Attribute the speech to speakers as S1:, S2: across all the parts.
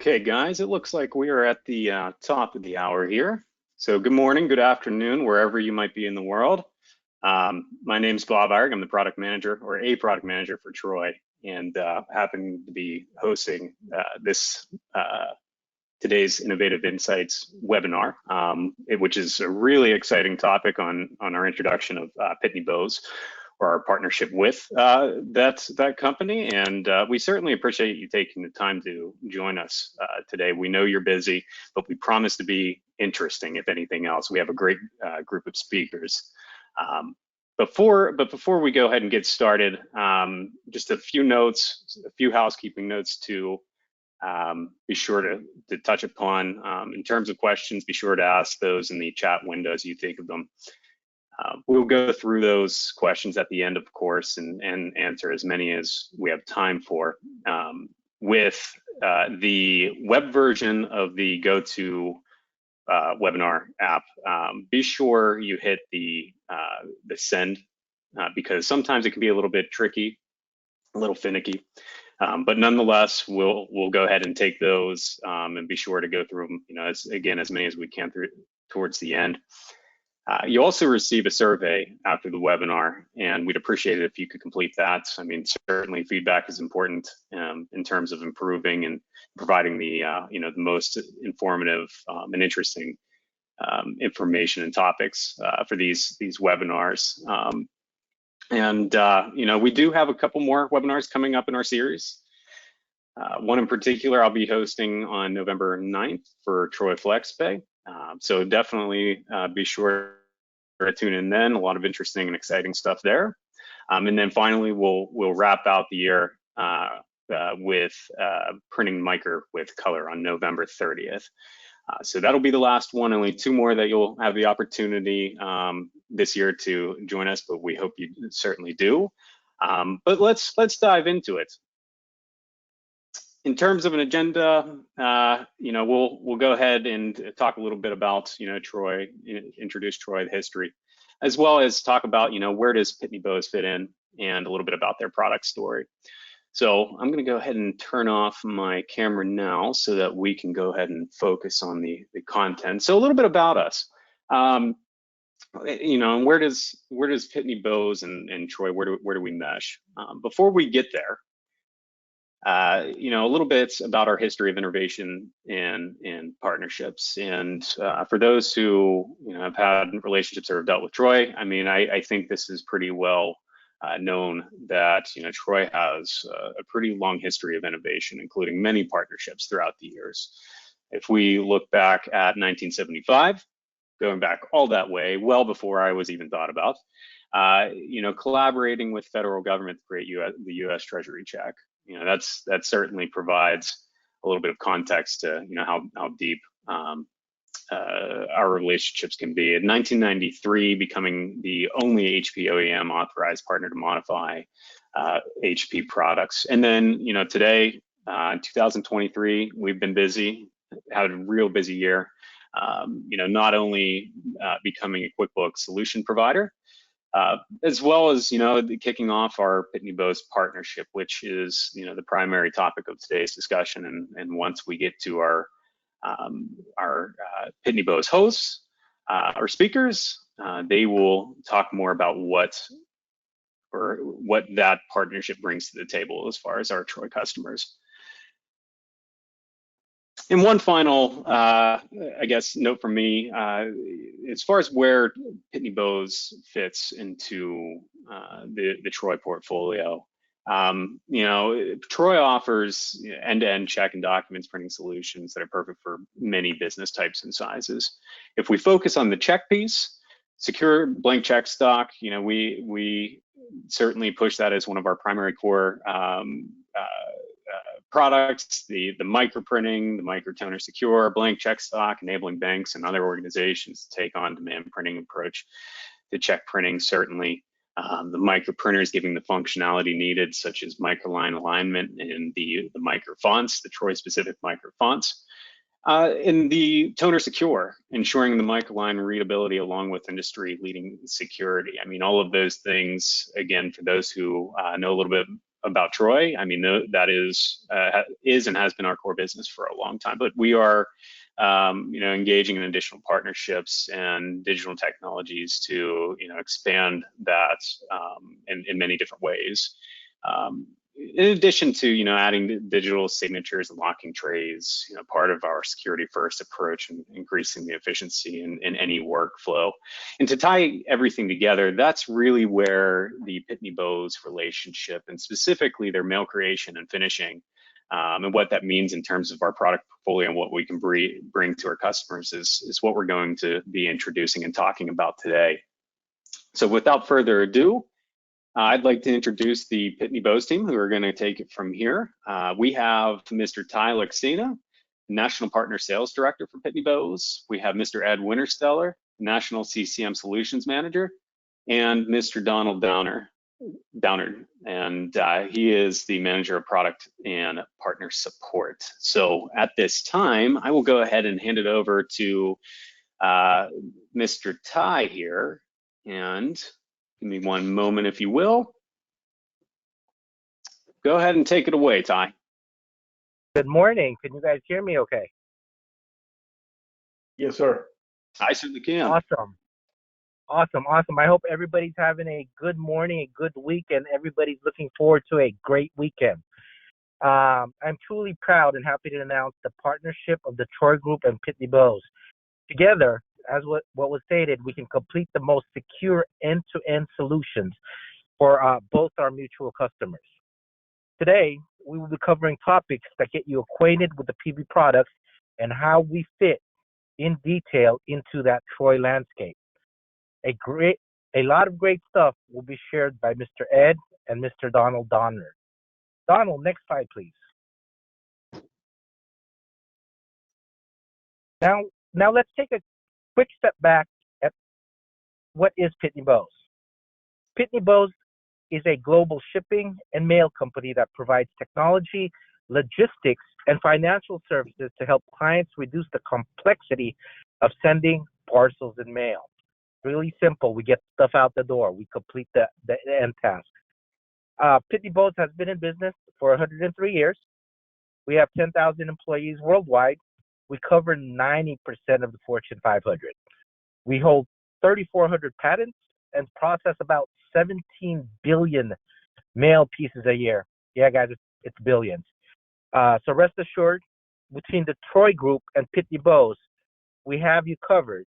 S1: Okay, guys, it looks like we are at the top of the hour here. So good morning, good afternoon, wherever you might be in the world. My name's Bob Arg. I'm the product manager, or a product manager for Troy, and happen to be hosting today's Innovative Insights webinar, which is a really exciting topic on our introduction of Pitney Bowes, or our partnership with that company. And we certainly appreciate you taking the time to join us today. We know you're busy, but we promise to be interesting, if anything else. We have a great group of speakers. Before we go ahead and get started, just a few notes, a few housekeeping notes to be sure to touch upon. In terms of questions, be sure to ask those in the chat window as you think of them. We'll go through those questions at the end, of course, and answer as many as we have time for. With the web version of the GoTo webinar app, be sure you hit the send, because sometimes it can be a little bit tricky, a little finicky. But nonetheless, we'll go ahead and take those and be sure to go through them, as many as we can towards the end. You also receive a survey after the webinar, and we'd appreciate it if you could complete that. I mean, certainly feedback is important in terms of improving and providing the the most informative and interesting information and topics for these webinars. We do have a couple more webinars coming up in our series. One in particular I'll be hosting on November 9th for Troy FlexPay. So definitely be sure to tune in then. A lot of interesting and exciting stuff there. And then finally, we'll wrap out the year with printing micro with color on November 30th. So that'll be the last one. Only two more that you'll have the opportunity this year to join us, but we hope you certainly do. But let's dive into it. In terms of an agenda, we'll go ahead and talk a little bit about, Troy, introduce Troy, the history, as well as talk about, where does Pitney Bowes fit in, and a little bit about their product story. So I'm going to go ahead and turn off my camera now so that we can go ahead and focus on the content. So a little bit about us, and where does Pitney Bowes and Troy, where do we mesh? Before we get there, a little bit about our history of innovation and partnerships. And for those who have had relationships or have dealt with Troy, I mean, I think this is pretty well known that Troy has a pretty long history of innovation, including many partnerships throughout the years. If we look back at 1975, going back all that way, well before I was even thought about, collaborating with federal government to create the U.S. Treasury check. That certainly provides a little bit of context to how deep our relationships can be. In 1993, becoming the only HP OEM authorized partner to modify HP products, and then today, 2023, we've been busy, had a real busy year. Not only becoming a QuickBooks solution provider, as well as kicking off our Pitney Bowes partnership, which is the primary topic of today's discussion. And once we get to our Pitney Bowes hosts, our speakers, they will talk more about what that partnership brings to the table as far as our Troy customers. And one final, note from me, as far as where Pitney Bowes fits into the Troy portfolio, Troy offers end-to-end check and documents printing solutions that are perfect for many business types and sizes. If we focus on the check piece, secure blank check stock, we certainly push that as one of our primary core products. The microprinting, the microtoner secure blank check stock, enabling banks and other organizations to take on demand printing approach to check printing. Certainly, the microprinters giving the functionality needed, such as microline alignment and the micro fonts, the Troy specific micro fonts. In the toner secure, ensuring the microline readability along with industry leading security. I mean, all of those things, again, for those who know a little bit about Troy. I mean, that is and has been our core business for a long time. But we are, engaging in additional partnerships and digital technologies to, expand that in many different ways. In addition to, adding digital signatures and locking trays, part of our security first approach and increasing the efficiency in any workflow. And to tie everything together, that's really where the Pitney Bowes relationship, and specifically their mail creation and finishing, and what that means in terms of our product portfolio and what we can bring to our customers is what we're going to be introducing and talking about today. So without further ado, I'd like to introduce the Pitney Bowes team who are going to take it from here. We have Mr. Ty Luxina, National Partner Sales Director for Pitney Bowes. We have Mr. Ed Wintersteller, National CCM Solutions Manager, and Mr. Donald Downard, and he is the Manager of Product and Partner Support. So at this time, I will go ahead and hand it over to Mr. Ty here, and give me one moment, if you will. Go ahead and take it away, Ty.
S2: Good morning. Can you guys hear me okay?
S3: Yes, sir.
S1: I certainly can.
S2: Awesome. I hope everybody's having a good morning, a good week, and everybody's looking forward to a great weekend. I'm truly proud and happy to announce the partnership of the Troy Group and Pitney Bowes. Together, as what was stated, we can complete the most secure end-to-end solutions for both our mutual customers. Today, we will be covering topics that get you acquainted with the PB products and how we fit in detail into that Troy landscape. A lot of great stuff will be shared by Mr. Ed and Mr. Donald Donner. Donald, next slide, please. Now let's take a quick step back at what is Pitney Bowes. Pitney Bowes is a global shipping and mail company that provides technology, logistics, and financial services to help clients reduce the complexity of sending parcels and mail. Really simple. We get stuff out the door. We complete the end task. Pitney Bowes has been in business for 103 years. We have 10,000 employees worldwide. We cover 90% of the Fortune 500. We hold 3,400 patents and process about 17 billion mail pieces a year. Yeah, guys, it's billions. So rest assured, between the Troy Group and Pitney Bowes, we have you covered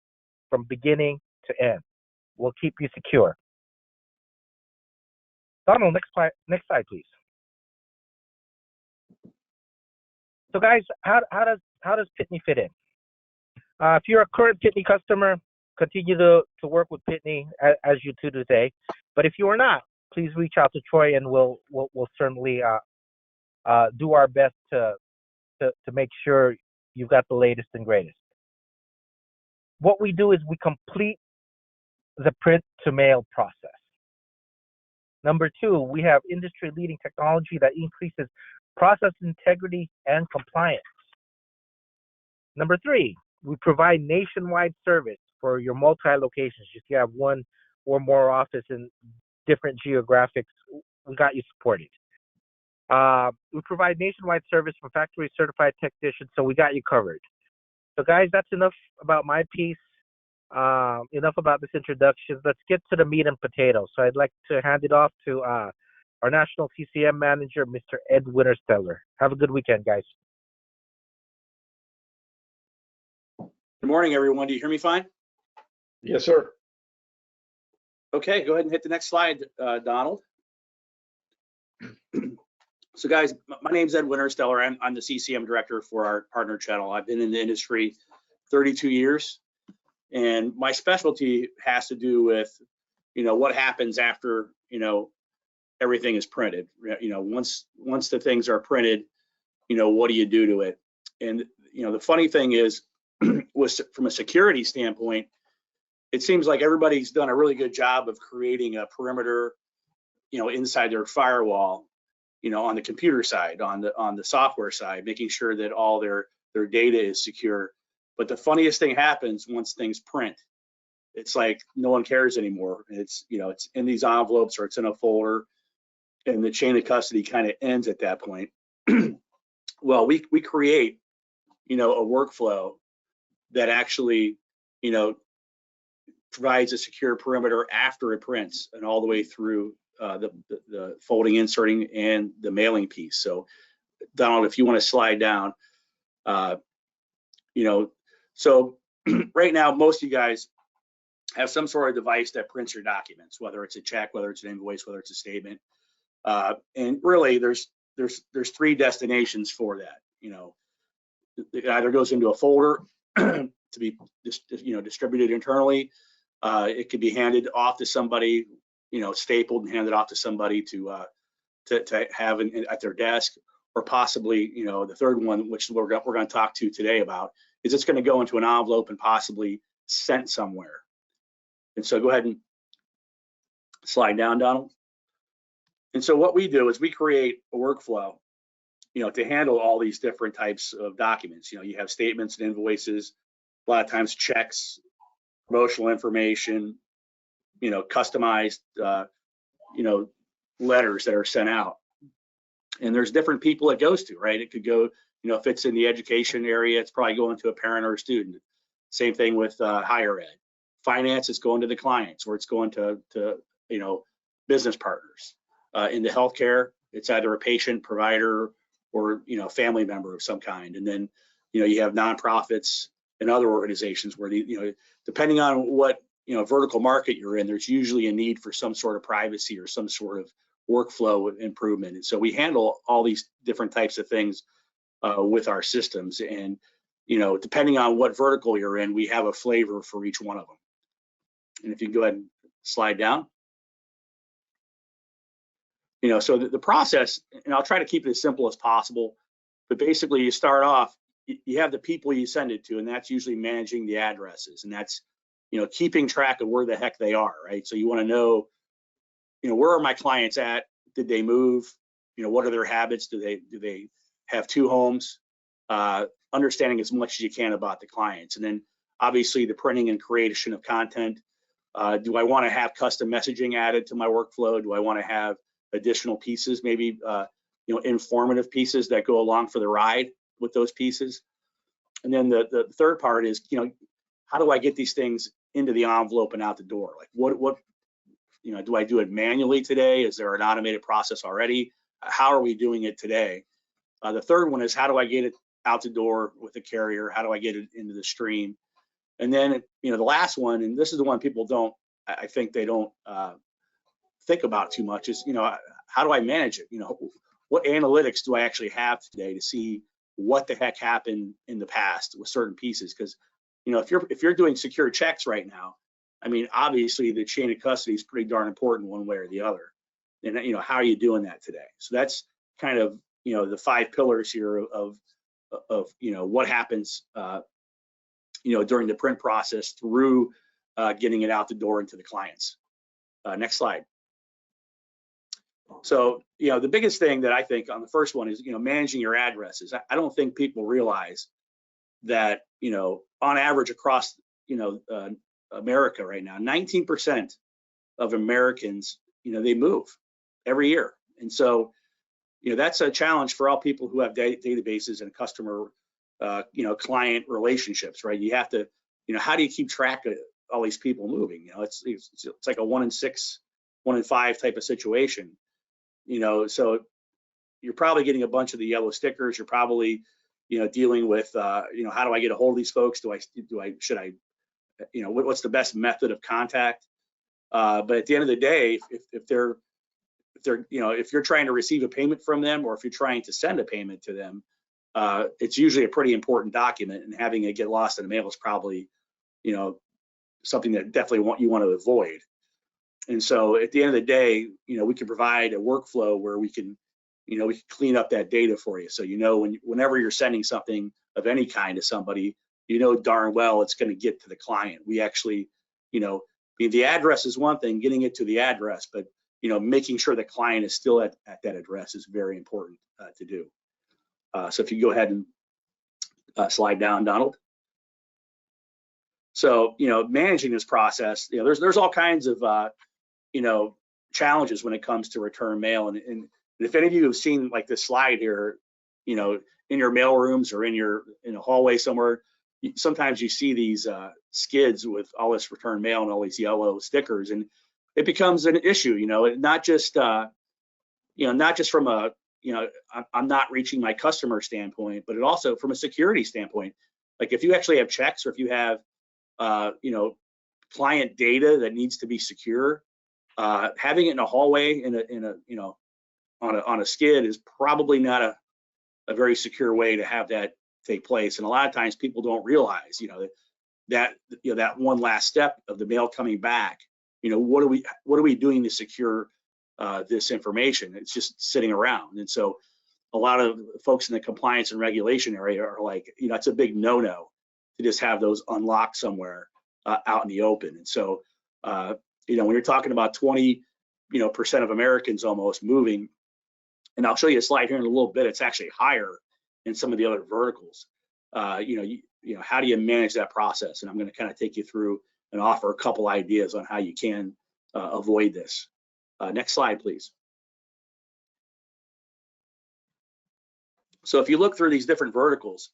S2: from beginning to end. We'll keep you secure. Donald, next slide, please. So, guys, how does Pitney fit in? If you're a current Pitney customer, continue to work with Pitney as you do today. But if you are not, please reach out to Troy, and we'll certainly do our best to make sure you've got the latest and greatest. What we do is we complete the print to mail process. Number two, we have industry-leading technology that increases process integrity and compliance. Number three, we provide nationwide service for your multi-locations. If you have one or more office in different geographics, we got you supported. We provide nationwide service for factory certified technicians, so we got you covered. So guys, that's enough about my piece. Enough about this introduction. Let's get to the meat and potatoes. So I'd like to hand it off to our National CCM Manager, Mr. Ed Wintersteller. Have a good weekend, guys.
S4: Good morning, everyone. Do you hear me fine?
S3: Yes, sir.
S4: Okay, go ahead and hit the next slide, Donald. So guys, my name's Ed Wintersteller. I'm the CCM director for our partner channel. I've been in the industry 32 years, and my specialty has to do with, what happens after, everything is printed. Once the things are printed, what do you do to it? And, the funny thing is, from a security standpoint, it seems like everybody's done a really good job of creating a perimeter, inside their firewall, on the computer side, on the software side, making sure that all their data is secure. But the funniest thing happens once things print. It's like no one cares anymore. It's it's in these envelopes or it's in a folder, and the chain of custody kind of ends at that point. Well, we create, a workflow that actually, provides a secure perimeter after it prints and all the way through the folding, inserting, and the mailing piece. So, Donald, if you want to slide down, so right now, most of you guys have some sort of device that prints your documents, whether it's a check, whether it's an invoice, whether it's a statement. And really, there's 3 destinations for that. It either goes into a folder to be distributed internally. It could be handed off to somebody, stapled and handed off to somebody to have at their desk, or possibly, the third one, which we're going to talk to today about, is it's going to go into an envelope and possibly sent somewhere. And so go ahead and slide down, Donald. And so what we do is we create a workflow, to handle all these different types of documents. You have statements and invoices, a lot of times checks, promotional information, customized, letters that are sent out. And there's different people it goes to, right? It could go, if it's in the education area, it's probably going to a parent or a student. Same thing with higher ed. Finance is going to the clients, or it's going to business partners. In the healthcare, it's either a patient, provider, or family member of some kind. And then you have nonprofits and other organizations where depending on what vertical market you're in, there's usually a need for some sort of privacy or some sort of workflow improvement. And so we handle all these different types of things with our systems. And depending on what vertical you're in, we have a flavor for each one of them. And if you can go ahead and slide down. So the process, and I'll try to keep it as simple as possible, but basically you start off, you have the people you send it to, and that's usually managing the addresses, and that's, keeping track of where the heck they are, right? So you want to know, where are my clients at? Did they move? What are their habits? Do they have 2 homes? Understanding as much as you can about the clients. And then obviously the printing and creation of content. Do I want to have custom messaging added to my workflow? Do I want to have additional pieces, maybe informative pieces that go along for the ride with those pieces? And then the third part is, how do I get these things into the envelope and out the door? Like what do I do it manually today? Is there an automated process already? How are we doing it today? The third one is, how do I get it out the door with the carrier? How do I get it into the stream? And then, the last one, and this is the one people don't, I think they don't think about too much, is, how do I manage it? What analytics do I actually have today to see what the heck happened in the past with certain pieces? Because, if you're doing secure checks right now, I mean, obviously the chain of custody is pretty darn important one way or the other. And, how are you doing that today? So that's kind of, the 5 pillars here of what happens, during the print process through getting it out the door into the clients. Next slide. So, the biggest thing that I think on the first one is, managing your addresses. I don't think people realize that, on average across, America right now, 19% of Americans, they move every year. And so, that's a challenge for all people who have databases and customer, client relationships, right? You have to, how do you keep track of all these people moving? It's like a 1 in 6, 1 in 5 type of situation. So you're probably getting a bunch of the yellow stickers. You're probably, dealing with, how do I get a hold of these folks? Should I, what's the best method of contact? But at the end of the day, if you're trying to receive a payment from them, or if you're trying to send a payment to them, it's usually a pretty important document, and having it get lost in the mail is probably, something that definitely you want to avoid. And so at the end of the day, we can provide a workflow where we can clean up that data for you. So, whenever you're sending something of any kind to somebody, darn well it's going to get to the client. We actually, the address is one thing, getting it to the address, but, making sure the client is still at that address is very important to do. So if you go ahead and slide down, Donald. So, managing this process, there's all kinds of, challenges when it comes to return mail. And if any of you have seen like this slide here, you know, in your mail rooms or in a hallway somewhere, sometimes you see these skids with all this return mail and all these yellow stickers, and it becomes an issue, you know, not just not just from a, I'm not reaching my customer standpoint, but it also from a security standpoint. Like if you actually have checks, or if you have client data that needs to be secure, having it in a hallway on a skid is probably not a very secure way to have that take place. And a lot of times people don't realize, that one last step of the mail coming back, what are we doing to secure this information? It's just sitting around. And so a lot of folks in the compliance and regulation area are like, it's a big no-no to just have those unlocked somewhere out in the open. And so, when you're talking about 20% of Americans almost moving, and I'll show you a slide here in a little bit, it's actually higher in some of the other verticals. How do you manage that process? And I'm going to kind of take you through and offer a couple ideas on how you can avoid this. Next slide, please. So if you look through these different verticals,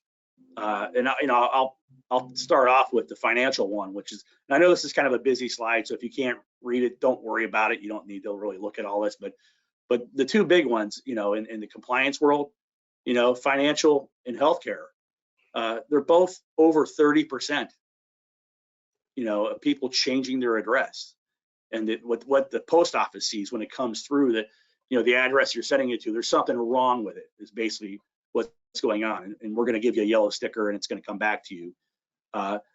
S4: and I'll start off with the financial one, which is, and I know this is kind of a busy slide, so if you can't read it, don't worry about it. You don't need to really look at all this, but the two big ones, in the compliance world, financial and healthcare, they're both over 30%, of people changing their address. And what the post office sees when it comes through that, the address you're sending it to, there's something wrong with it, is basically what's going on. And we're going to give you a yellow sticker and it's going to come back to you.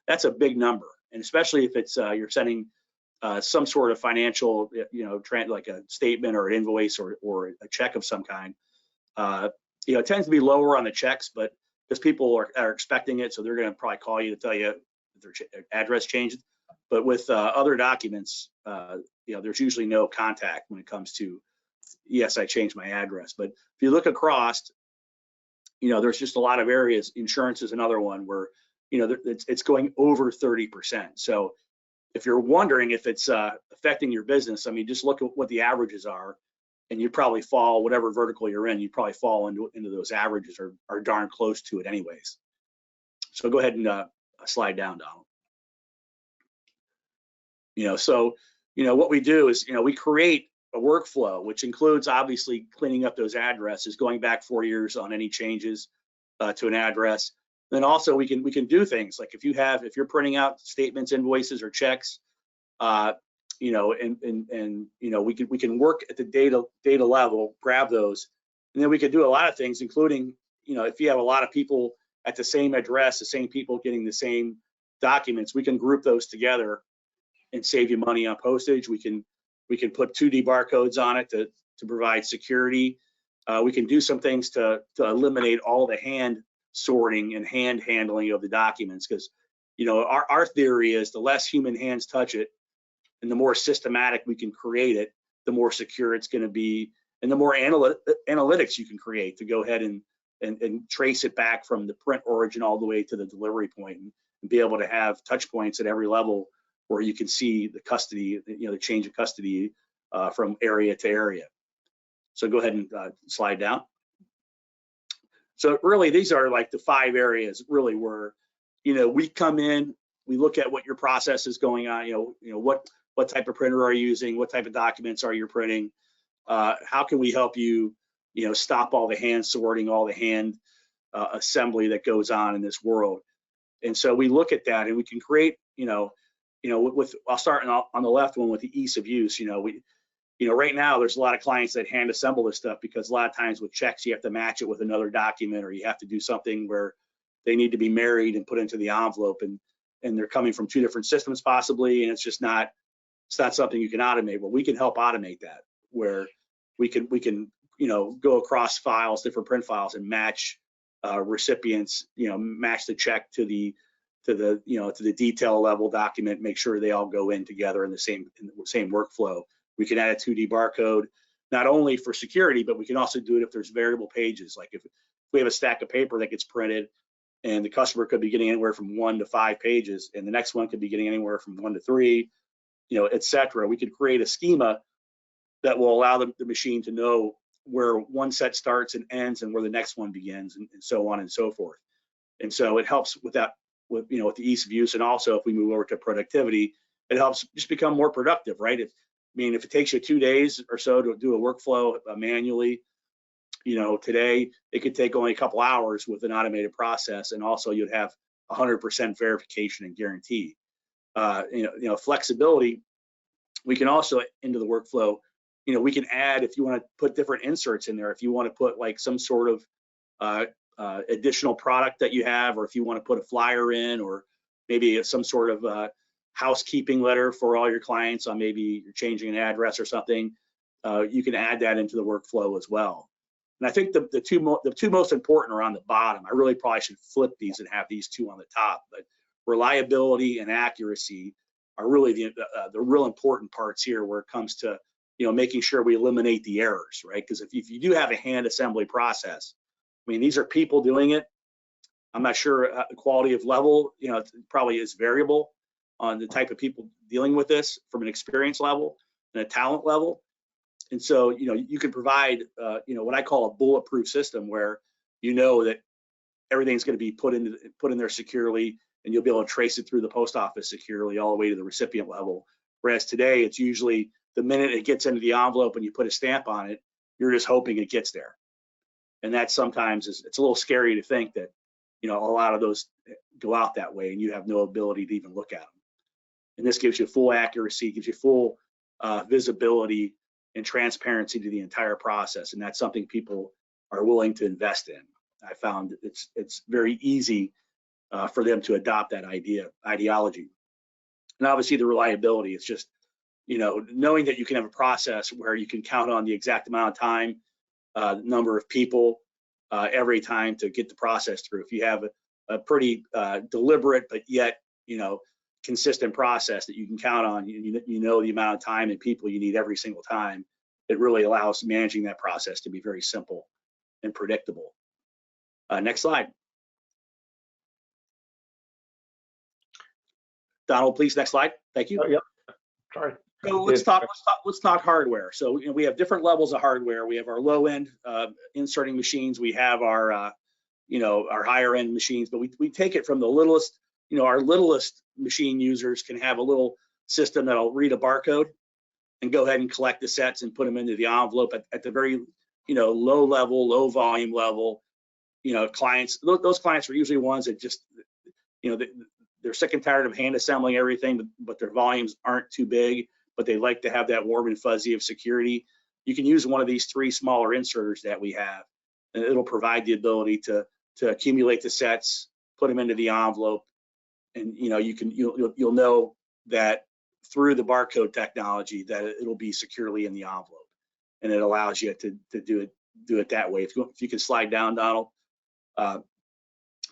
S4: That's a big number. And especially if it's you're sending some sort of financial, like a statement or an invoice or a check of some kind. It tends to be lower on the checks, but because people are expecting it, so they're going to probably call you to tell you their address changed. But with other documents, there's usually no contact when it comes to, yes, I changed my address. But if you look across, there's just a lot of areas. Insurance is another one where, it's going over 30%. So if you're wondering if it's affecting your business, I mean, just look at what the averages are, and you probably fall, whatever vertical you're in, you probably fall into those averages or darn close to it anyways. So go ahead and slide down, Donald. So what we do is, we create a workflow, which includes obviously cleaning up those addresses, going back 4 years on any changes to an address. Then also we can do things like if you're printing out statements, invoices, or checks, we can work at the data level, grab those, and then we can do a lot of things, including, if you have a lot of people at the same address, the same people getting the same documents, we can group those together and save you money on postage. We can put 2D barcodes on it to provide security. We can do some things to eliminate all the hand sorting and hand handling of the documents, because our theory is the less human hands touch it and the more systematic we can create it, the more secure it's going to be, and the more analytics you can create to go ahead and trace it back from the print origin all the way to the delivery point, and be able to have touch points at every level where you can see the custody, the change of custody from area to area. So go ahead and slide down. So really, these are like the 5 areas really where, we come in, we look at what your process is going on, what type of printer are you using, what type of documents are you printing, how can we help you, stop all the hand sorting, all the hand assembly that goes on in this world. And so we look at that and we can create, I'll start on the left one with the ease of use. Right now there's a lot of clients that hand assemble this stuff because a lot of times with checks you have to match it with another document, or you have to do something where they need to be married and put into the envelope, and they're coming from 2 different systems possibly, and it's not something you can automate. Well, we can help automate that, where we can go across files, different print files, and match recipients, match the check to the detail level document, make sure they all go in together in the same workflow. We can add a 2D barcode, not only for security, but we can also do it if there's variable pages. Like if we have a stack of paper that gets printed and the customer could be getting anywhere from 1 to 5 pages, and the next one could be getting anywhere from 1 to 3, et cetera. We could create a schema that will allow the machine to know where one set starts and ends and where the next one begins, and so on and so forth. And so it helps with that, with the ease of use. And also, if we move over to productivity, it helps just become more productive, right? If it takes you 2 days or so to do a workflow manually, today it could take only a couple hours with an automated process, and also you'd have 100% verification and guarantee. Flexibility, we can also into the workflow. We can add, if you want to put different inserts in there, if you want to put like some sort of additional product that you have, or if you want to put a flyer in, or maybe some sort of housekeeping letter for all your clients on maybe you're changing an address or something, you can add that into the workflow as well. And I think the two most important are on the bottom. I really probably should flip these and have these two on the top, but reliability and accuracy are really the real important parts here, where it comes to making sure we eliminate the errors, right? Because if you do have a hand assembly process, these are people doing it. I'm not sure the quality of level, it probably is variable on the type of people dealing with this from an experience level and a talent level. And so, you can provide, what I call a bulletproof system, where that everything's going to be put in there securely, and you'll be able to trace it through the post office securely all the way to the recipient level. Whereas today, it's usually the minute it gets into the envelope and you put a stamp on it, you're just hoping it gets there. And that sometimes it's a little scary to think that, a lot of those go out that way and you have no ability to even look at them. And this gives you full accuracy, gives you full visibility and transparency to the entire process. And that's something people are willing to invest in. I found it's very easy for them to adopt that ideology. And obviously the reliability, it's just, knowing that you can have a process where you can count on the exact amount of time, number of people every time to get the process through. If you have a pretty deliberate but yet consistent process that you can count on, the amount of time and people you need every single time, it really allows managing that process to be very simple and predictable. Next slide. Donald, please, next slide. Thank you.
S3: Oh, yep. Sorry.
S4: So let's talk hardware. So we have different levels of hardware. We have our low end inserting machines. We have our our higher end machines. But we take it from the littlest. Our littlest machine users can have a little system that'll read a barcode and go ahead and collect the sets and put them into the envelope at the very low level, low volume level. Clients. Those clients are usually ones that just they're sick and tired of hand assembling everything, but their volumes aren't too big, but they like to have that warm and fuzzy of security. You can use one of these 3 smaller inserters that we have, and it'll provide the ability to accumulate the sets, put them into the envelope, and you'll know that through the barcode technology that it'll be securely in the envelope, and it allows you to do it that way. If you can slide down, Donald. And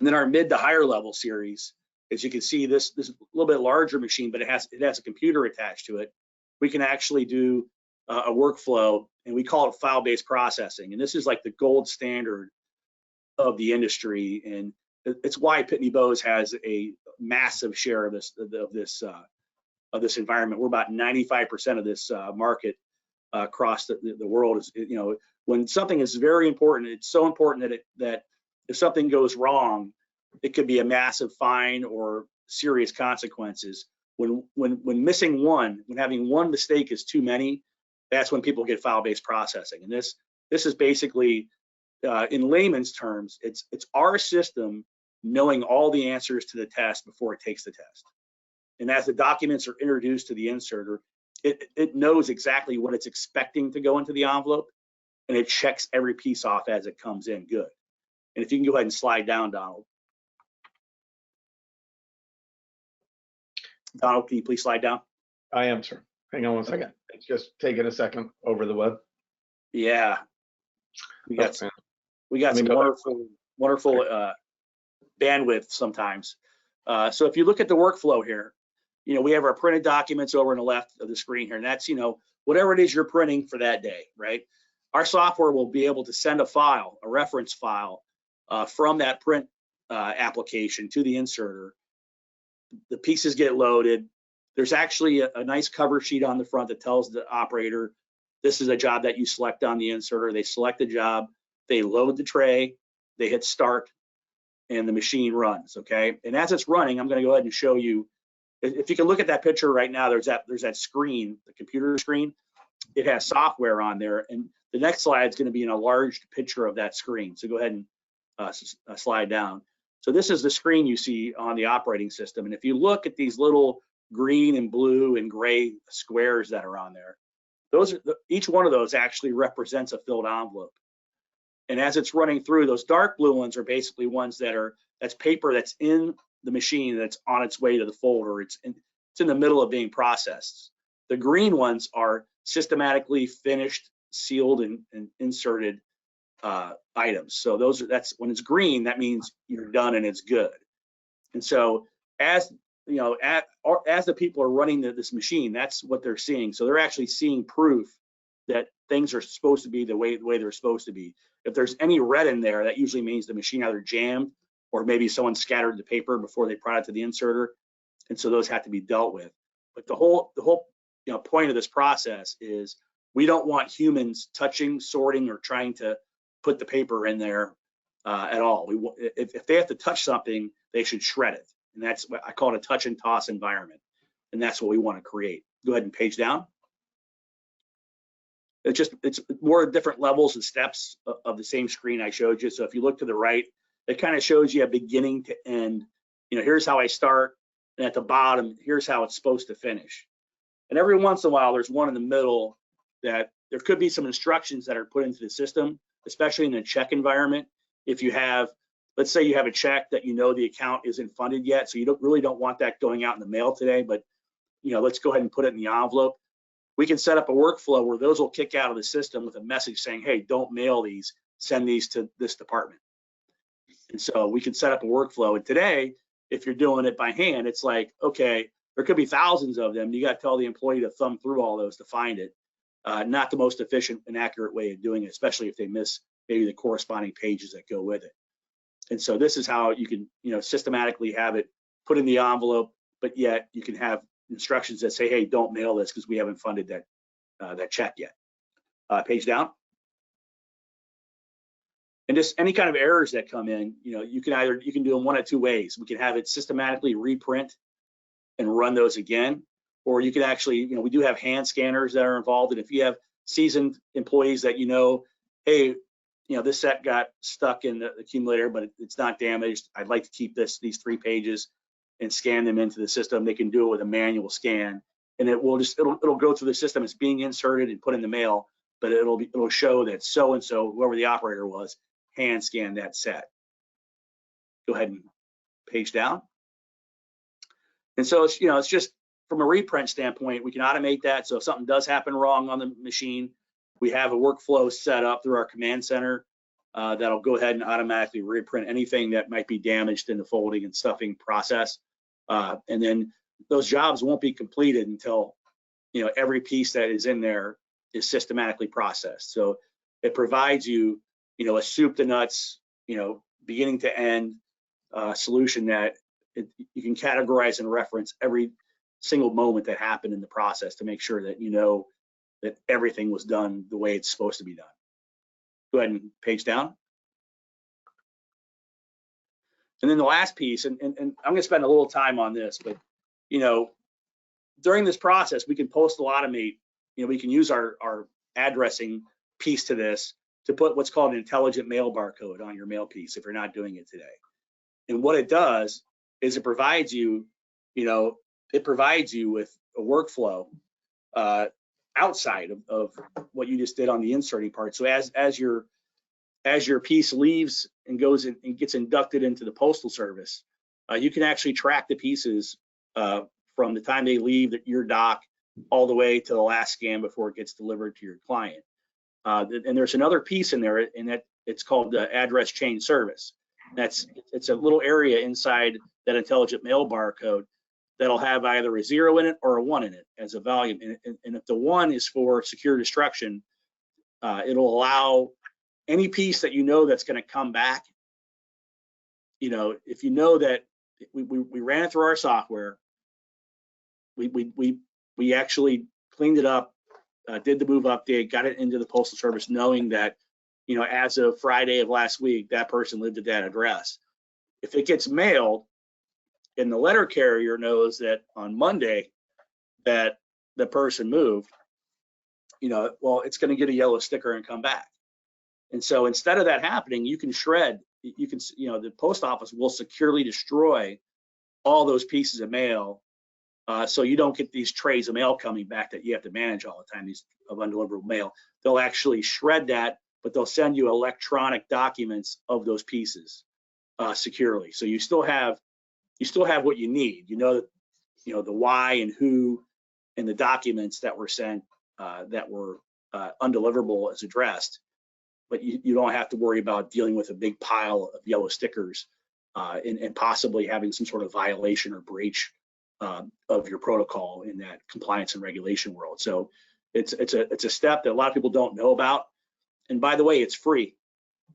S4: then our mid to higher level series, as you can see, this is a little bit larger machine, but it has a computer attached to it. We can actually do a workflow, and we call it file-based processing. And this is like the gold standard of the industry, and it's why Pitney Bowes has a massive share of this environment. We're about 95% of this market across the world. Is when something is very important, it's so important that if something goes wrong, it could be a massive fine or serious consequences. When missing one, when having one mistake is too many, that's when people get file-based processing. And this is basically, in layman's terms, it's our system knowing all the answers to the test before it takes the test. And as the documents are introduced to the inserter, it knows exactly what it's expecting to go into the envelope, and it checks every piece off as it comes in good. And if you can go ahead and slide down, Donald. Donald, can you please slide down?
S3: I am, sir. Hang on one second. It's just taking a second over the web.
S4: Yeah. We got some wonderful bandwidth sometimes. So if you look at the workflow here, we have our printed documents over on the left of the screen here, and that's, whatever it is you're printing for that day, right? Our software will be able to send a file, a reference file, from that print application to the inserter. The pieces get loaded. There's actually a nice cover sheet on the front that tells the operator This is a job that you select on the inserter. They select the job, they load the tray, they hit start, and the machine runs, okay? And as it's running, I'm gonna go ahead and show you, if you can look at that picture right now, there's that screen, the computer screen. It has software on there, and the next slide is gonna be an enlarged picture of that screen. So go ahead and slide down. So this is the screen you see on the operating system. And if you look at these little green and blue and gray squares that are on there, those are each one of those actually represents a filled envelope. And as it's running through, those dark blue ones are basically ones that's paper that's in the machine that's on its way to the folder. It's in the middle of being processed. The green ones are systematically finished, sealed, and inserted items. So that's when it's green, that means you're done and it's good. And so as you know, as the people are running this machine, that's what they're seeing. So they're actually seeing proof that things are supposed to be the way they're supposed to be. If there's any red in there, that usually means the machine either jammed or maybe someone scattered the paper before they brought it to the inserter, and so those have to be dealt with. But the whole point of this process is we don't want humans touching, sorting, or trying to put the paper in there at all. If they have to touch something, they should shred it, and that's what I call it, a touch and toss environment, and that's what we want to create. Go ahead and page down. It's more different levels and steps of the same screen I showed you. So if you look to the right, it kind of shows you a beginning to end. Here's how I start, and at the bottom, here's how it's supposed to finish. And every once in a while, there's one in the middle that there could be some instructions that are put into the system, especially in a check environment. If you have, let's say you have a check that the account isn't funded yet, so you really don't want that going out in the mail today, but let's go ahead and put it in the envelope. We can set up a workflow where those will kick out of the system with a message saying, hey, don't mail these, send these to this department. And so we can set up a workflow. And today, if you're doing it by hand, it's like, okay, there could be thousands of them. You got to tell the employee to thumb through all those to find it. Not the most efficient and accurate way of doing it, especially if they miss maybe the corresponding pages that go with it. And so this is how you can, systematically have it put in the envelope, but yet you can have instructions that say, hey, don't mail this because we haven't funded that check yet. Page down. And just any kind of errors that come in, you can do them one of two ways. We can have it systematically reprint and run those again, or you can actually, we do have hand scanners that are involved. And if you have seasoned employees that hey, this set got stuck in the accumulator, but it's not damaged, I'd like to keep these 3 pages and scan them into the system. They can do it with a manual scan, and it'll go through the system. It's being inserted and put in the mail, but it'll show that so and so, whoever the operator was, hand scanned that set. Go ahead and page down. And so it's just from a reprint standpoint, we can automate that. So if something does happen wrong on the machine, we have a workflow set up through our command center that'll go ahead and automatically reprint anything that might be damaged in the folding and stuffing process. And then those jobs won't be completed until every piece that is in there is systematically processed. So it provides you a soup to nuts, beginning to end solution that you can categorize and reference every single moment that happened in the process to make sure that that everything was done the way it's supposed to be done. Go ahead and page down. And then the last piece, and I'm going to spend a little time on this, but during this process, we can postal automate. We can use our addressing piece to this to put what's called an intelligent mail barcode on your mail piece if you're not doing it today. And what it does is it provides you with a workflow outside of what you just did on the inserting part. So as your piece leaves and goes in and gets inducted into the postal service, you can actually track the pieces from the time they leave your dock all the way to the last scan before it gets delivered to your client. And there's another piece in there, and that it's called the address chain service. It's a little area inside that intelligent mail barcode that'll have either a 0 in it or a 1 in it as a volume. And if the 1 is for secure destruction, it'll allow any piece that that's going to come back. If that we ran it through our software, we actually cleaned it up, did the move update, got it into the Postal Service, knowing that, you know, as of Friday of last week, that person lived at that address. If it gets mailed and the letter carrier knows that on Monday that the person moved, you know, well, it's going to get a yellow sticker and come back. And so instead of that happening, you can shred, you can, you know, the post office will securely destroy all those pieces of mail. So you don't get these trays of mail coming back that you have to manage all the time, these of undeliverable mail. They'll actually shred that, but they'll send you electronic documents of those pieces securely. So you still have what you need. You know the why and who and the documents that were sent that were undeliverable as addressed, but you don't have to worry about dealing with a big pile of yellow stickers and possibly having some sort of violation or breach of your protocol in that compliance and regulation world. So it's a step that a lot of people don't know about. And by the way, it's free.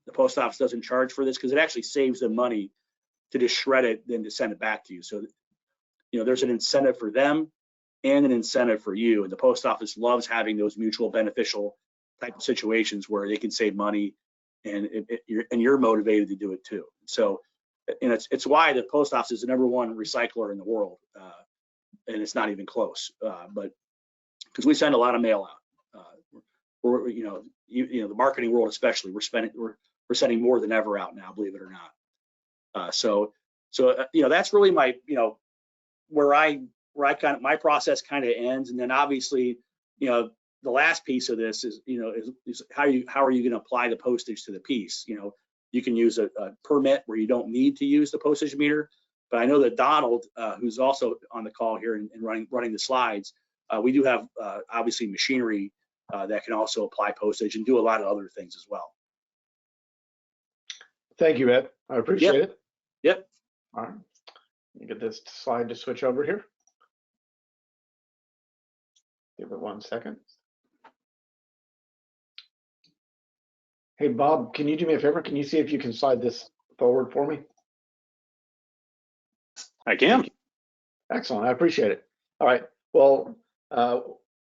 S4: The post office doesn't charge for this because it actually saves them money to just shred it than to send it back to you. So, you know, there's an incentive for them and an incentive for you. And the post office loves having those mutual beneficial type of situations where they can save money and you're motivated to do it too. So, and it's why the post office is the #1 recycler in the world, and it's not even close. But because we send a lot of mail out, we're you know the marketing world especially, we're sending more than ever out now, believe it or not. So you know, that's really my, you know, where I kind of, my process kind of ends. And then obviously, you know, the last piece of this is, you know, is how are you going to apply the postage to the piece? You know, you can use a permit where you don't need to use the postage meter. But I know that Donald, who's also on the call here and running the slides, we do have obviously machinery that can also apply postage and do a lot of other things as well.
S3: Thank you, Ed. I appreciate it.
S4: Yep.
S3: All right. Let me get this slide to switch over here. Give it 1 second. Hey, Bob, can you do me a favor? Can you see if you can slide this forward for me?
S1: I can.
S3: Excellent. I appreciate it. All right. Well,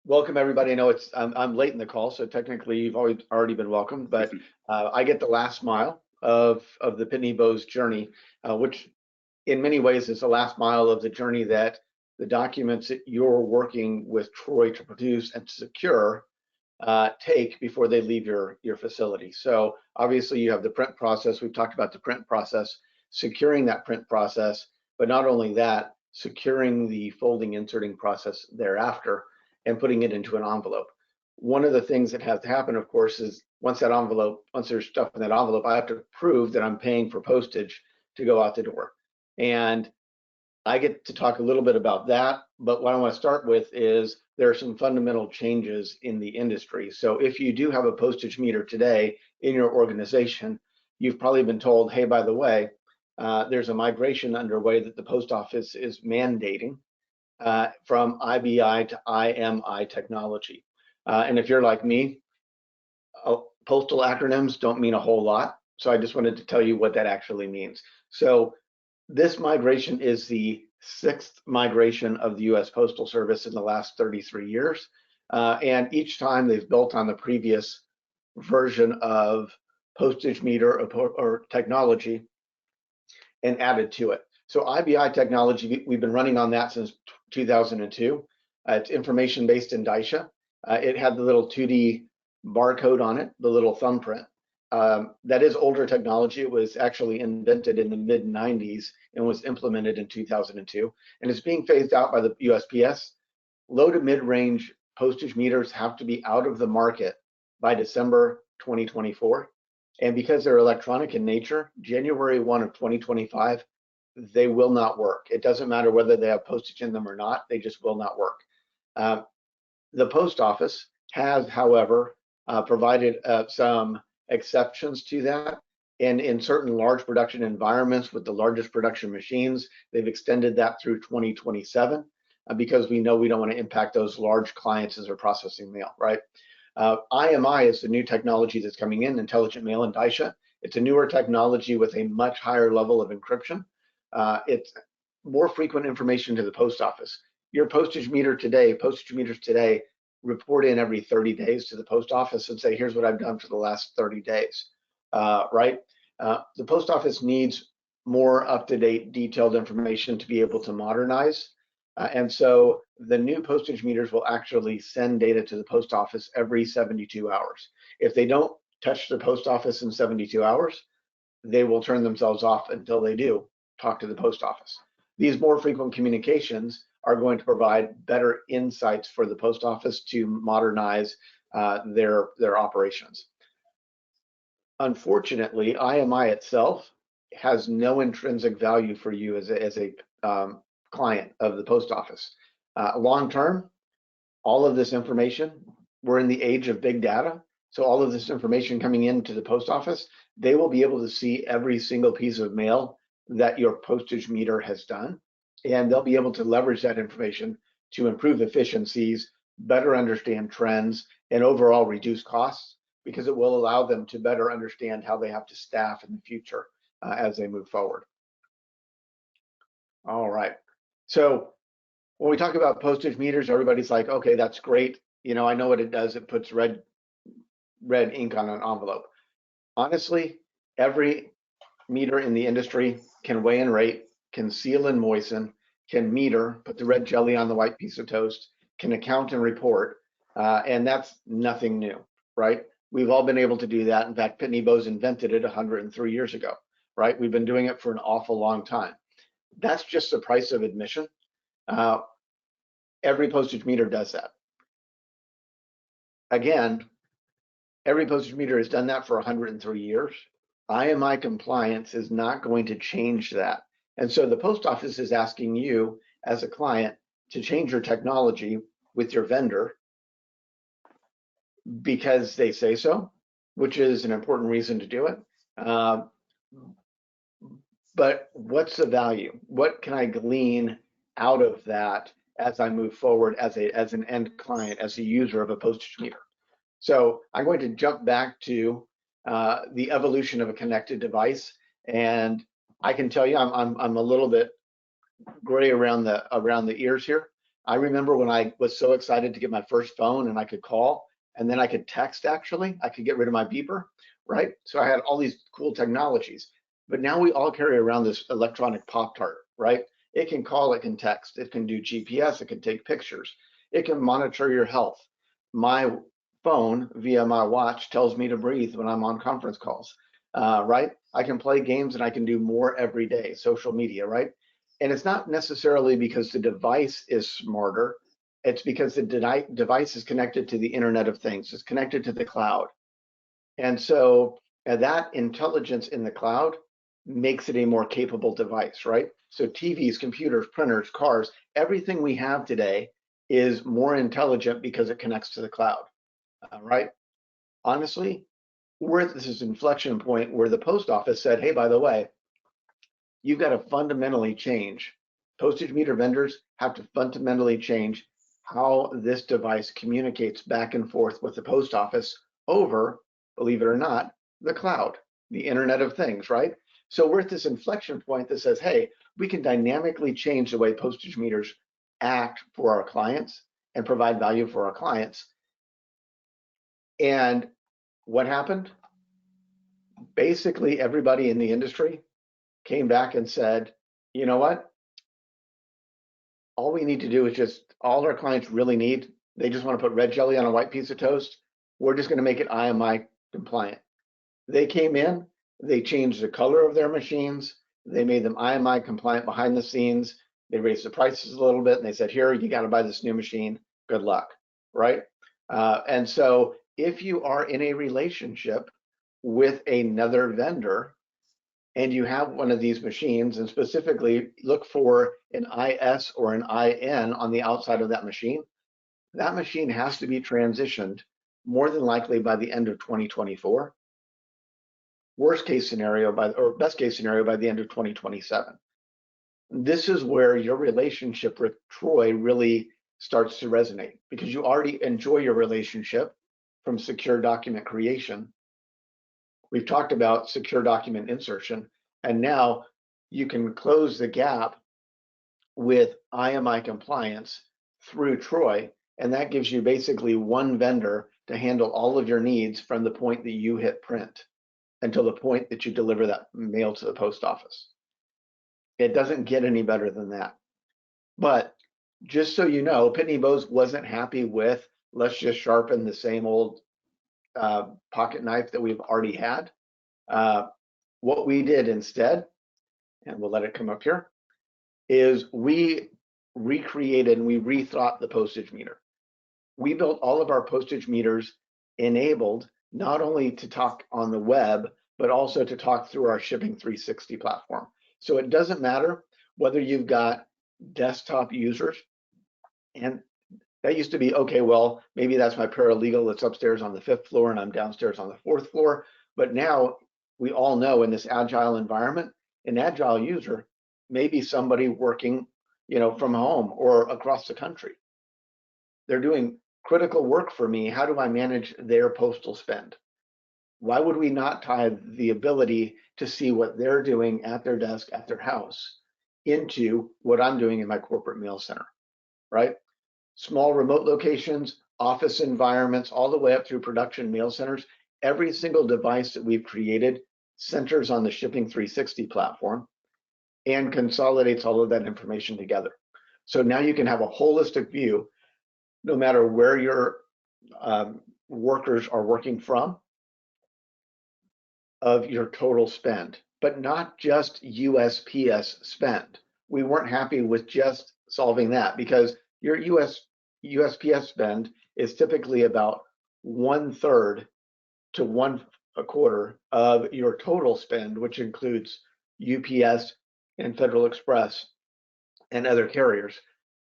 S3: welcome everybody. I know I'm late in the call, so technically you've already been welcomed, but I get the last mile of the Pitney Bowes journey, which in many ways is the last mile of the journey that the documents that you're working with Troy to produce and secure take before they leave your facility. So obviously you have the print process. We've talked about the print process, securing that print process, but not only that, securing the folding inserting process thereafter and putting it into an envelope. One of the things that has to happen, of course, is once there's stuff in that envelope, I have to prove that I'm paying for postage to go out the door. And I get to talk a little bit about that, but what I want to start with is there are some fundamental changes in the industry. So if you do have a postage meter today in your organization, you've probably been told, hey, by the way, there's a migration underway that the post office is mandating from IBI to IMI technology. And if you're like me, postal acronyms don't mean a whole lot. So I just wanted to tell you what that actually means. So this migration is the 6th migration of the US Postal Service in the last 33 years. And each time they've built on the previous version of postage meter or technology and added to it. So IBI technology, we've been running on that since 2002. It's information based in Daisha. It had the little 2D barcode on it, the little thumbprint. That is older technology. It was actually invented in the mid-90s and was implemented in 2002. And it's being phased out by the USPS. Low to mid-range postage meters have to be out of the market by December 2024. And because they're electronic in nature, January 1 of 2025, they will not work. It doesn't matter whether they have postage in them or not, they just will not work. The post office has, however, provided some exceptions to that. And in certain large production environments with the largest production machines, they've extended that through 2027 because we know we don't want to impact those large clients as they're processing mail, right? IMI is the new technology that's coming in, Intelligent Mail and Daisha. It's a newer technology with a much higher level of encryption. It's more frequent information to the post office. Your postage meters today report in every 30 days to the post office and say, here's what I've done for the last 30 days, right? The post office needs more up-to-date, detailed information to be able to modernize. And so the new postage meters will actually send data to the post office every 72 hours. If they don't touch the post office in 72 hours, they will turn themselves off until they do talk to the post office. These more frequent communications are going to provide better insights for the post office to modernize their operations. Unfortunately, IMI itself has no intrinsic value for you as a client of the post office. Long term, all of this information, we're in the age of big data, so all of this information coming into the post office, they will be able to see every single piece of mail that your postage meter has done, and they'll be able to leverage that information to improve efficiencies, better understand trends, and overall reduce costs, because it will allow them to better understand how they have to staff in the future as they move forward. All right. So when we talk about postage meters, everybody's like, okay, that's great. You know, I know what it does. It puts red ink on an envelope. Honestly, every meter in the industry can weigh and rate, can seal and moisten, can meter, put the red jelly on the white piece of toast, can account and report, and that's nothing new, right? We've all been able to do that. In fact, Pitney Bowes invented it 103 years ago, right? We've been doing it for an awful long time. That's just the price of admission. Every postage meter does that. Again, every postage meter has done that for 103 years. IMI compliance is not going to change that. And so the post office is asking you as a client to change your technology with your vendor because they say so, which is an important reason to do it. But what's the value? What can I glean out of that as I move forward as an end client, as a user of a postage meter? So I'm going to jump back to the evolution of a connected device, and I can tell you I'm a little bit gray around the ears here. I remember when I was so excited to get my first phone and I could call, and then I could text. Actually, I could get rid of my beeper, right? So I had all these cool technologies. But now we all carry around this electronic Pop-Tart, right? It can call, it can text, it can do GPS, it can take pictures, it can monitor your health. My phone via my watch tells me to breathe when I'm on conference calls, right? I can play games and I can do more every day, social media, right? And it's not necessarily because the device is smarter, it's because the device is connected to the Internet of Things, it's connected to the cloud. And so that intelligence in the cloud makes it a more capable device, right? So TVs, computers, printers, cars, everything we have today is more intelligent because it connects to the cloud, right? Honestly, we're at this inflection point where the post office said, hey, by the way, you've got to fundamentally change. Postage meter vendors have to fundamentally change how this device communicates back and forth with the post office over, believe it or not, the cloud, the Internet of Things, right? So we're at this inflection point that says, hey, we can dynamically change the way postage meters act for our clients and provide value for our clients. And what happened? Basically, everybody in the industry came back and said, you know what? All we need to do is all our clients really need, they just want to put red jelly on a white piece of toast. We're just going to make it IMI compliant. They came in, they changed the color of their machines. They made them IMI compliant behind the scenes. They raised the prices a little bit and they said, here, you got to buy this new machine. Good luck, right? And so if you are in a relationship with another vendor and you have one of these machines, and specifically look for an IS or an IN on the outside of that machine has to be transitioned more than likely by the end of 2024. Worst case scenario or best case scenario by the end of 2027. This is where your relationship with Troy really starts to resonate, because you already enjoy your relationship from secure document creation. We've talked about secure document insertion, and now you can close the gap with IMI compliance through Troy, And that gives you basically one vendor to handle all of your needs from the point that you hit print until the point that you deliver that mail to the post office. It doesn't get any better than that. But just so you know, Pitney Bowes wasn't happy with, let's just sharpen the same old pocket knife that we've already had. What we did instead, and we'll let it come up here, is we recreated and we rethought the postage meter. We built all of our postage meters enabled not only to talk on the web, but also to talk through our Shipping 360 platform. So it doesn't matter whether you've got desktop users, and that used to be, okay, well, maybe that's my paralegal that's upstairs on the 5th floor and I'm downstairs on the 4th floor. But now we all know in this agile environment, an agile user may be somebody working, from home or across the country. They're doing critical work for me. How do I manage their postal spend? Why would we not tie the ability to see what they're doing at their desk, at their house, into what I'm doing in my corporate mail center, right? Small remote locations, office environments, all the way up through production mail centers. Every single device that we've created centers on the Shipping 360 platform and consolidates all of that information together. So now you can have a holistic view, no matter where your workers are working from, of your total spend, but not just USPS spend. We weren't happy with just solving that, because your USPS spend is typically about 1/3 to 1/4 of your total spend, which includes UPS and Federal Express and other carriers,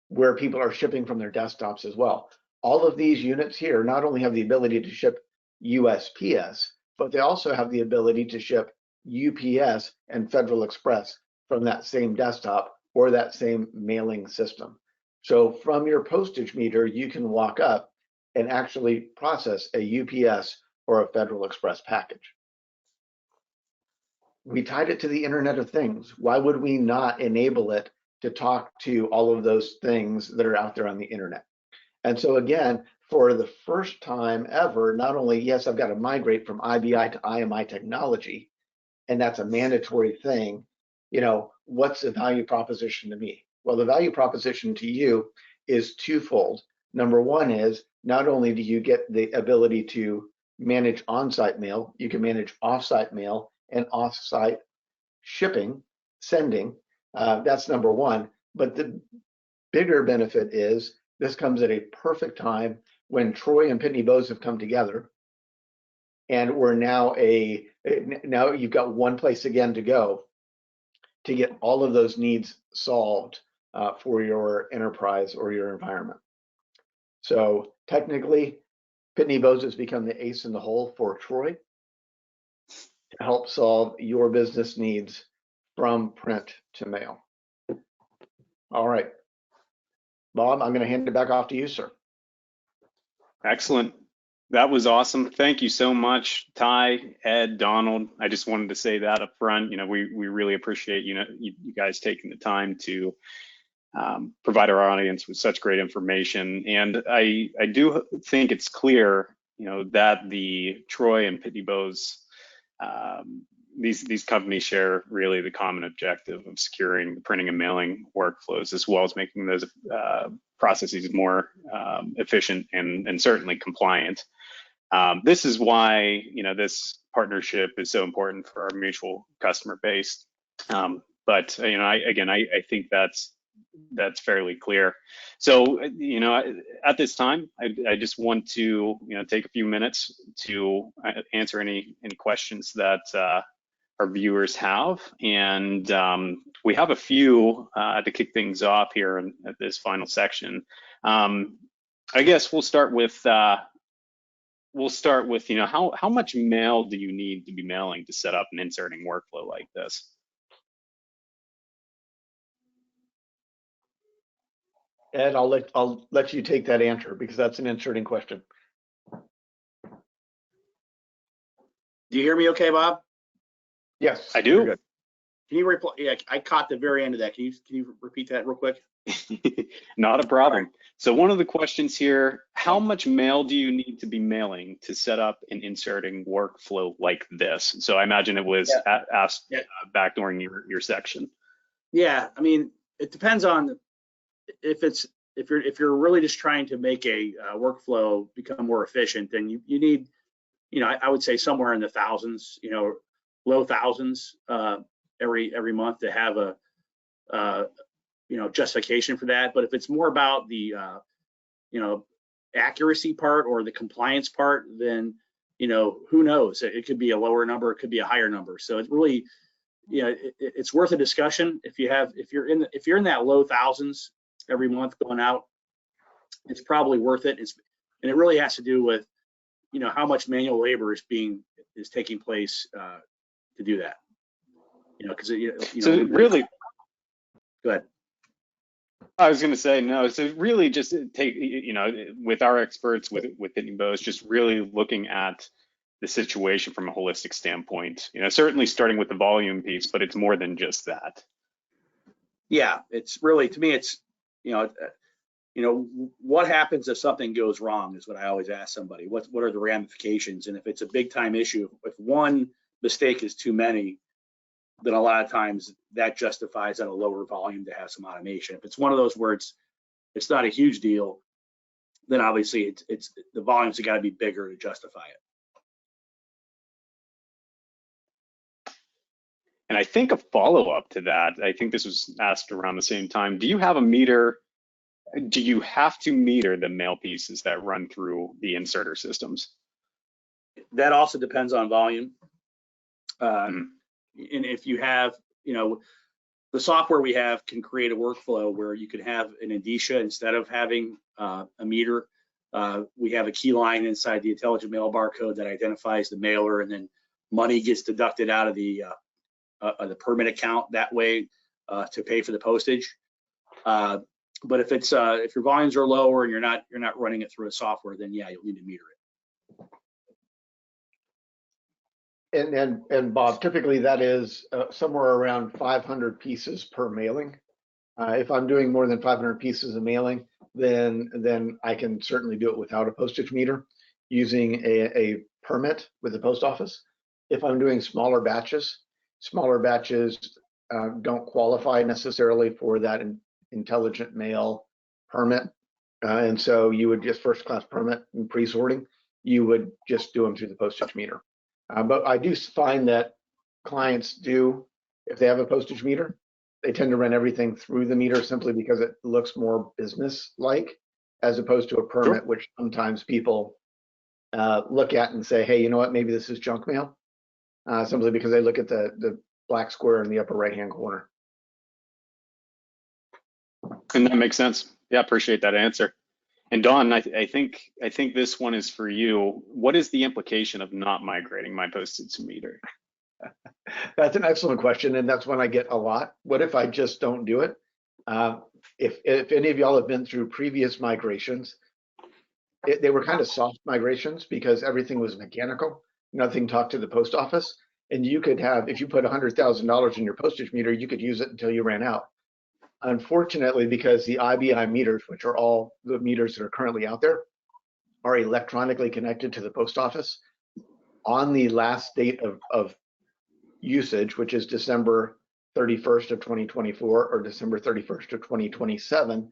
S3: where people are shipping from their desktops as well. All of these units here not only have the ability to ship USPS, but they also have the ability to ship UPS and Federal Express from that same desktop or that same mailing system. So from your postage meter, you can walk up and actually process a UPS or a Federal Express package. We tied it to the Internet of Things. Why would we not enable it to talk to all of those things that are out there on the internet? And so again, for the first time ever, not only, yes, I've got to migrate from IBI to IMI technology, and that's a mandatory thing, what's the value proposition to me? Well, the value proposition to you is twofold. Number one is, not only do you get the ability to manage on-site mail, you can manage off-site mail and off-site shipping, sending. That's number one. But the bigger benefit is this comes at a perfect time when Troy and Pitney Bowes have come together, and we're now you've got one place again to go to get all of those needs solved for your enterprise or your environment. So technically, Pitney Bowes has become the ace in the hole for Troy to help solve your business needs from print to mail. All right, Bob, I'm going to hand it back off to you, sir.
S1: Excellent. That was awesome. Thank you so much, Ty, Ed, Donald. I just wanted to say that up front. We really appreciate you guys taking the time to provide our audience with such great information. And I do think it's clear, that the Troy and Pitney Bowes, these companies share really the common objective of securing the printing and mailing workflows, as well as making those processes more efficient and certainly compliant. This is why this partnership is so important for our mutual customer base. But I think that's fairly clear. So at this time, I just want to take a few minutes to answer any questions that our viewers have, and we have a few to kick things off here at this final section. I guess we'll start with how much mail do you need to be mailing to set up an inserting workflow like this?
S3: Ed, I'll let you take that answer, because that's an inserting question.
S4: Do you hear me okay, Bob?
S3: Yes,
S1: I do.
S3: Good.
S4: Can you reply? Yeah, I caught the very end of that. Can you repeat that real quick?
S1: Not a problem. So one of the questions here, how much mail do you need to be mailing to set up an inserting workflow like this? So I imagine it was asked back during your section.
S4: Yeah, I mean, it depends on if you're really just trying to make a workflow become more efficient, then you need, I would say somewhere in the thousands, low thousands every month to have a justification for that. But if it's more about the accuracy part or the compliance part, then who knows? It could be a lower number, it could be a higher number. So it really, it's worth a discussion. If you're in that low thousands every month going out, it's probably worth it. And it really has to do with how much manual labor is taking place to do that. Because
S1: so really,
S4: go ahead.
S1: I was going to say no. So really, just take with our experts with Pitney Bowes, just really looking at the situation from a holistic standpoint. Certainly starting with the volume piece, but it's more than just that.
S4: Yeah, it's really, to me, it's what happens if something goes wrong is what I always ask somebody. What are the ramifications? And if it's a big time issue, if one mistake is too many, then a lot of times that justifies at a lower volume to have some automation. If it's one of those where it's not a huge deal, then obviously it's the volumes have got to be bigger to justify it.
S1: And I think a follow-up to that, I think this was asked around the same time. Do you have a meter? Do you have to meter the mail pieces that run through the inserter systems?
S4: That also depends on volume. And if you have, the software we have can create a workflow where you can have an indicia instead of having a meter. We have a key line inside the intelligent mail barcode that identifies the mailer, and then money gets deducted out of the permit account that way to pay for the postage. But if your volumes are lower and you're not running it through a software, then yeah, you'll need to meter it.
S3: And Bob, typically that is somewhere around 500 pieces per mailing. If I'm doing more than 500 pieces of mailing, then I can certainly do it without a postage meter using a permit with the post office. If I'm doing smaller batches don't qualify necessarily for that intelligent mail permit. And so you would just first class permit and pre-sorting, you would just do them through the postage meter. But I do find that clients do, if they have a postage meter, they tend to run everything through the meter simply because it looks more business-like as opposed to a permit, sure, which sometimes people look at and say, hey, you know what, maybe this is junk mail, simply because they look at the black square in the upper right-hand corner.
S1: And that makes sense. Yeah, appreciate that answer. And Dawn, I think this one is for you. What is the implication of not migrating my postage meter?
S3: That's an excellent question, and that's one I get a lot. What if I just don't do it? If any of y'all have been through previous migrations, they were kind of soft migrations because everything was mechanical. Nothing talked to the post office, and you could have, if you put $100,000 in your postage meter, you could use it until you ran out. Unfortunately, because the IBI meters, which are all the meters that are currently out there, are electronically connected to the post office, on the last date of usage, which is December 31st of 2024 or December 31st of 2027,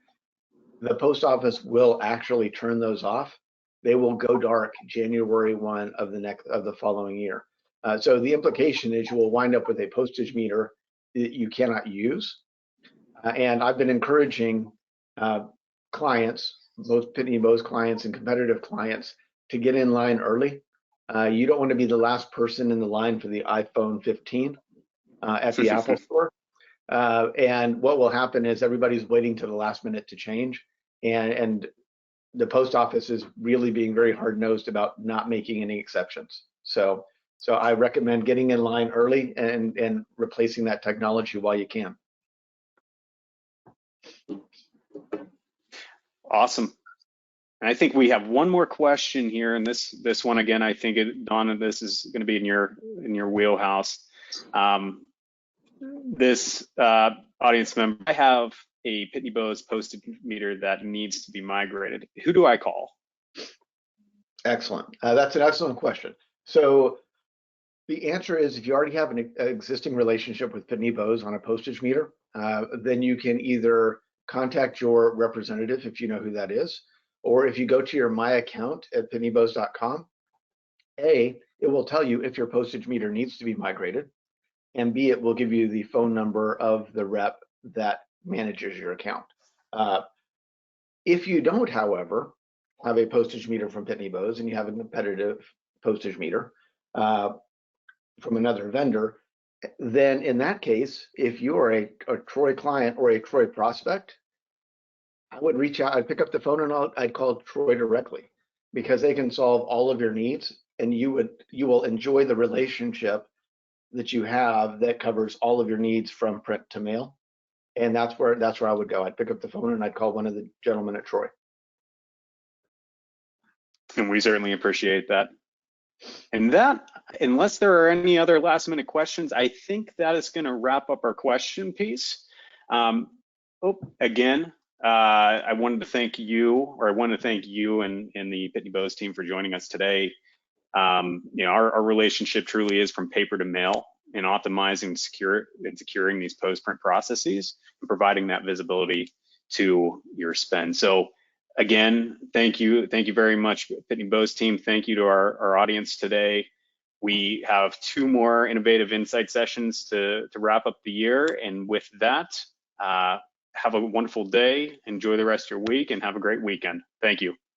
S3: the post office will actually turn those off. They will go dark January 1 of the following year. So the implication is you will wind up with a postage meter that you cannot use. And I've been encouraging clients, both Pitney Bowes clients and competitive clients, to get in line early. You don't want to be the last person in the line for the iPhone 15 at the Apple store. And what will happen is everybody's waiting to the last minute to change. And the post office is really being very hard-nosed about not making any exceptions. So I recommend getting in line early and replacing that technology while you can.
S1: Awesome. And I think we have one more question here, and this one again, I think Donna, this is going to be in your wheelhouse. This audience member, I have a Pitney Bowes postage meter that needs to be migrated, who do I call?
S3: Excellent. That's an excellent question. So the answer is, if you already have an existing relationship with Pitney Bowes on a postage meter, then you can either contact your representative if you know who that is, or if you go to your My Account at pitneybowes.com, A, it will tell you if your postage meter needs to be migrated, and B, it will give you the phone number of the rep that manages your account. If you don't, however, have a postage meter from Pitney Bowes and you have a competitive postage meter from another vendor, then in that case, if you're a Troy client or a Troy prospect, I would reach out, I'd pick up the phone and I'd call Troy directly, because they can solve all of your needs, and you will enjoy the relationship that you have that covers all of your needs from print to mail. And that's where I would go. I'd pick up the phone and I'd call one of the gentlemen at Troy.
S1: And we certainly appreciate that. And that, unless there are any other last minute questions, I think that is going to wrap up our question piece. Again, I wanted to thank you and the Pitney Bowes team for joining us today. Our relationship truly is from paper to mail, in optimizing and securing these post-print processes and providing that visibility to your spend. So again, thank you very much, Pitney Bowes team. Thank you to our audience today. We have 2 more innovative insight sessions to wrap up the year. And with that, have a wonderful day, enjoy the rest of your week, and have a great weekend. Thank you.